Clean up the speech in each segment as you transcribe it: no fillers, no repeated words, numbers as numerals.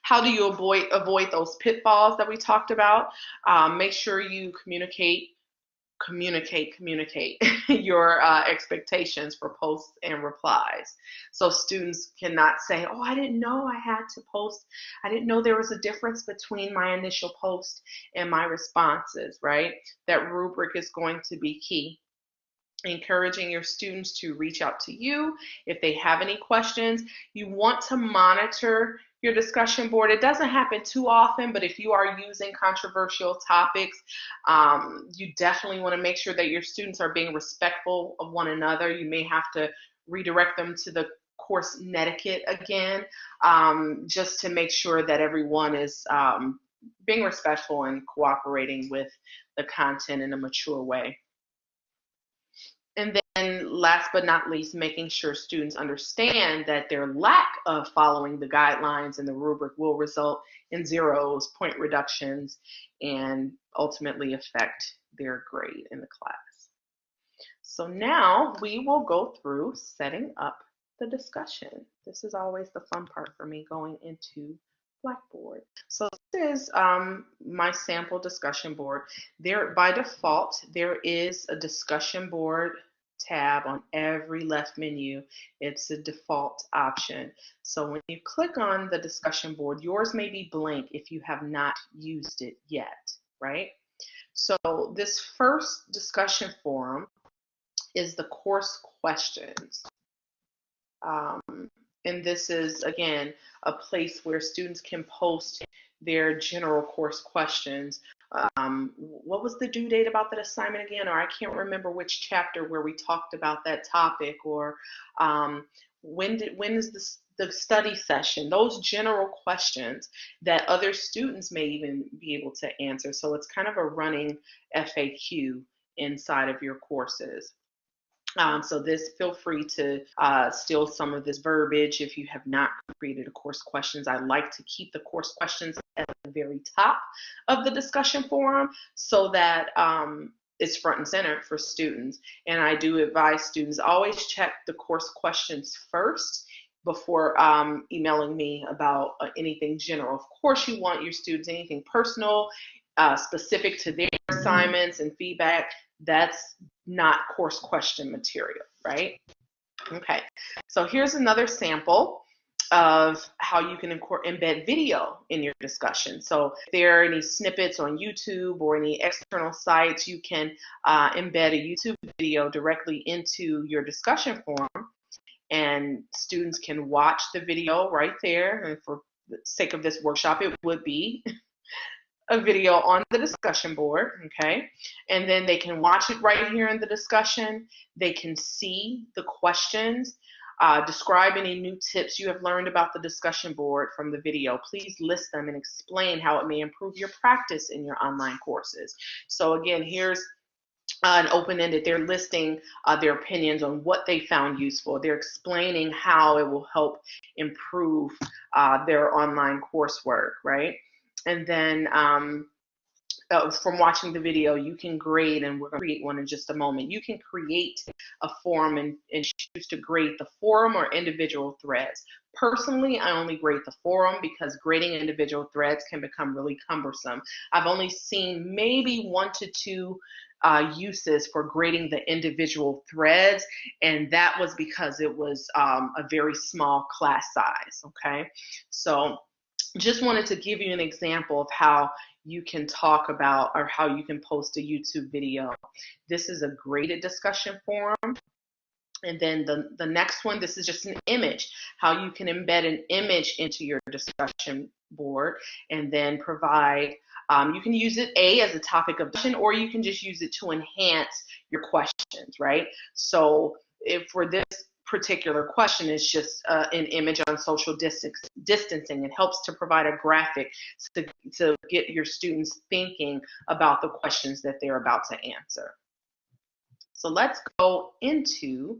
How do you avoid those pitfalls that we talked about? Make sure you communicate your expectations for posts and replies. So students cannot say, oh, I didn't know I had to post. I didn't know there was a difference between my initial post and my responses, right? That rubric is going to be key. Encouraging your students to reach out to you if they have any questions. You want to monitor your discussion board. It doesn't happen too often, but if you are using controversial topics, you definitely want to make sure that your students are being respectful of one another. You may have to redirect them to the course netiquette again, just to make sure that everyone is being respectful and cooperating with the content in a mature way. And then last but not least, making sure students understand that their lack of following the guidelines and the rubric will result in zeros, point reductions, and ultimately affect their grade in the class. So now we will go through setting up the discussion. This is always the fun part for me, going into Blackboard. So this is my sample discussion board. There, by default, there is a discussion board tab on every left menu. It's a default option. So when you click on the discussion board, yours may be blank if you have not used it yet, right? So this first discussion forum is the course questions. And this is, again, a place where students can post their general course questions. What was the due date about that assignment again? Or I can't remember which chapter where we talked about that topic. Or when is the study session? Those general questions that other students may even be able to answer. So it's kind of a running FAQ inside of your courses. So this, feel free to steal some of this verbiage if you have not created a course questions. I like to keep the course questions at the very top of the discussion forum so that it's front and center for students. And I do advise students always check the course questions first before emailing me about anything general. Of course, you want your students, anything personal, specific to their assignments and feedback, that's not course question material, right? Okay, so here's another sample of how you can embed video in your discussion. So if there are any snippets on YouTube or any external sites, you can embed a YouTube video directly into your discussion forum, and students can watch the video right there. And for the sake of this workshop, it would be a video on the discussion board, okay? And then they can watch it right here in the discussion. They can see the questions, describe any new tips you have learned about the discussion board from the video. Please list them and explain how it may improve your practice in your online courses. So again, here's an open-ended, they're listing their opinions on what they found useful. They're explaining how it will help improve their online coursework, right? And then from watching the video, you can grade, and we're going to create one in just a moment. You can create a forum and choose to grade the forum or individual threads. Personally, I only grade the forum because grading individual threads can become really cumbersome. I've only seen maybe 1 to 2 uses for grading the individual threads, and that was because it was a very small class size, okay? So just wanted to give you an example of how you can talk about or how you can post a YouTube video. This is a graded discussion forum. And then the next one, this is just an image, how you can embed an image into your discussion board and then provide, you can use it as a topic of discussion, or you can just use it to enhance your questions, right? So if for this particular question is just an image on social distancing. It helps to provide a graphic to get your students thinking about the questions that they're about to answer. So let's go into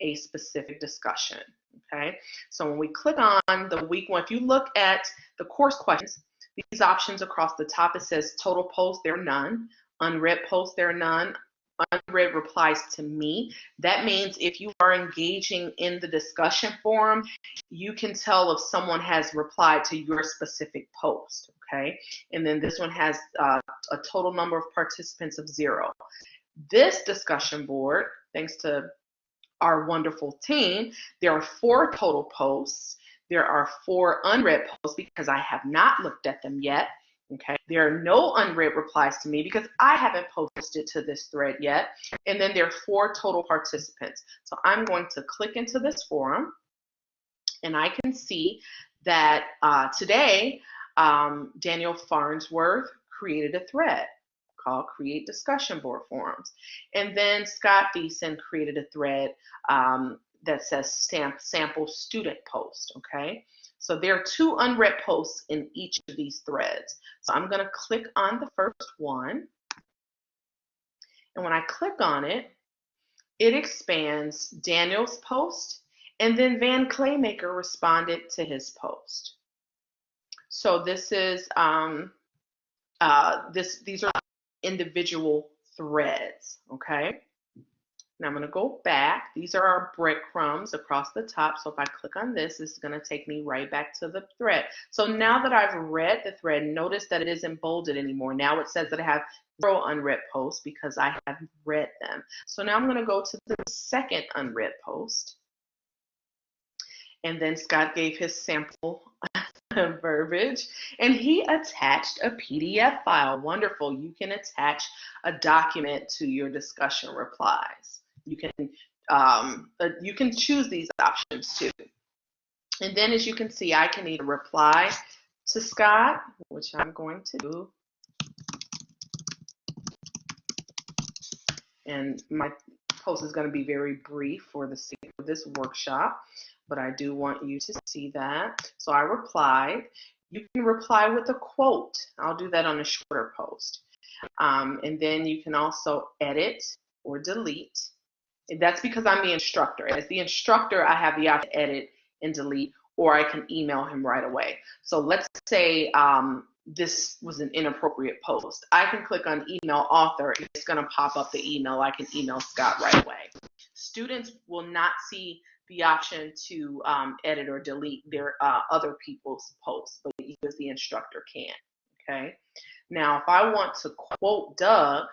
a specific discussion, okay? So when we click on the week one, if you look at the course questions, these options across the top, it says total posts, there are none. Unread posts, there are none. unread replies to me. That means if you are engaging in the discussion forum, you can tell if someone has replied to your specific post, okay? And then this one has a total number of participants of 0. This discussion board, thanks to our wonderful team, there are 4 total posts. There are 4 unread posts because I have not looked at them yet. Okay, there are no unread replies to me because I haven't posted to this thread yet. And then there are 4 total participants. So I'm going to click into this forum, and I can see that today Daniel Farnsworth created a thread called Create Discussion Board Forums. And then Scott Thiessen created a thread that says sample student post, okay? So there are 2 unread posts in each of these threads. So I'm gonna click on the first one. And when I click on it, it expands Daniel's post, and then Van Claymaker responded to his post. So this is, these are individual threads, okay? Now I'm going to go back. These are our breadcrumbs across the top. So if I click on this, this is going to take me right back to the thread. So now that I've read the thread, notice that it isn't bolded anymore. Now it says that I have 0 unread posts because I have read them. So now I'm going to go to the second unread post. And then Scott gave his sample verbiage, and he attached a PDF file. Wonderful. You can attach a document to your discussion replies. You can choose these options too. And then as you can see, I can either reply to Scott, which I'm going to do. And my post is going to be very brief for the sake of this workshop, but I do want you to see that. So I replied. You can reply with a quote. I'll do that on a shorter post. And then you can also edit or delete. That's because I'm the instructor. As the instructor, I have the option to edit and delete, or I can email him right away. So let's say this was an inappropriate post. I can click on email author, and it's going to pop up the email. I can email Scott right away. Students will not see the option to edit or delete their other people's posts, but you as the instructor can, okay? Now, if I want to quote Doug,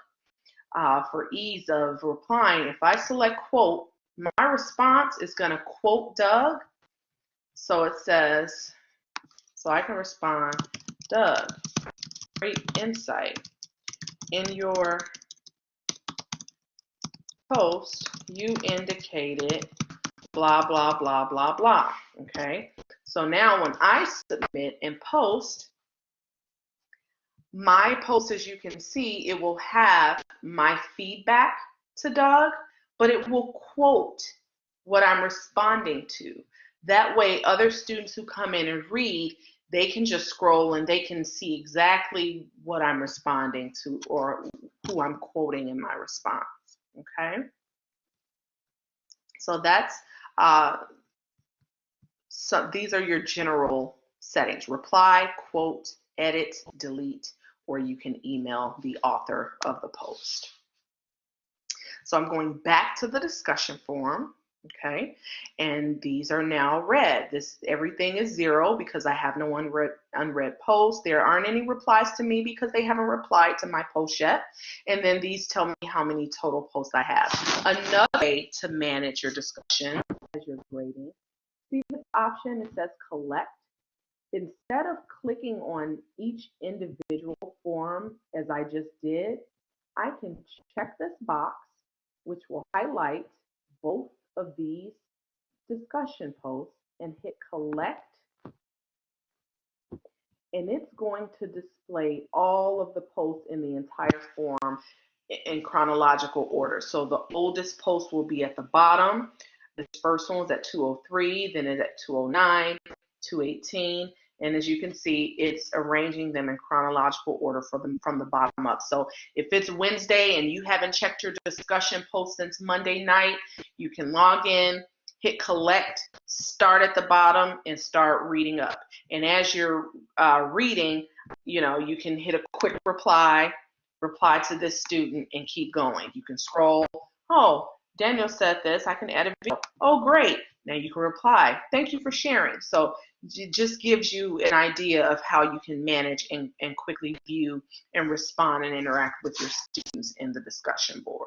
for ease of replying, if I select quote, my response is going to quote Doug. So it says, so I can respond, Doug, great insight. In your post, you indicated blah, blah, blah, blah, blah, okay? So now when I submit and post, my post, as you can see, it will have my feedback to Doug, but it will quote what I'm responding to. That way, other students who come in and read, they can just scroll and they can see exactly what I'm responding to or who I'm quoting in my response, okay? So that's, so these are your general settings: reply, quote, edit, delete, or you can email the author of the post. So I'm going back to the discussion forum, okay, and these are now read. Everything is 0 because I have no unread posts. There aren't any replies to me because they haven't replied to my post yet. And then these tell me how many total posts I have. Another way to manage your discussion as you're grading, see this option, it says collect. Instead of clicking on each individual form as I just did, I can check this box, which will highlight both of these discussion posts, and hit collect. And it's going to display all of the posts in the entire form in chronological order. So the oldest post will be at the bottom. The first one was at 203, then it's at 209, 218. And as you can see, it's arranging them in chronological order from the bottom up. So if it's Wednesday and you haven't checked your discussion post since Monday night, you can log in, hit collect, start at the bottom, and start reading up. And as you're reading, you can hit a quick reply reply to this student and keep going. You can scroll. Oh, Daniel said this. I can add a video. Oh, great. Now you can reply. Thank you for sharing. So it just gives you an idea of how you can manage and quickly view and respond and interact with your students in the discussion board.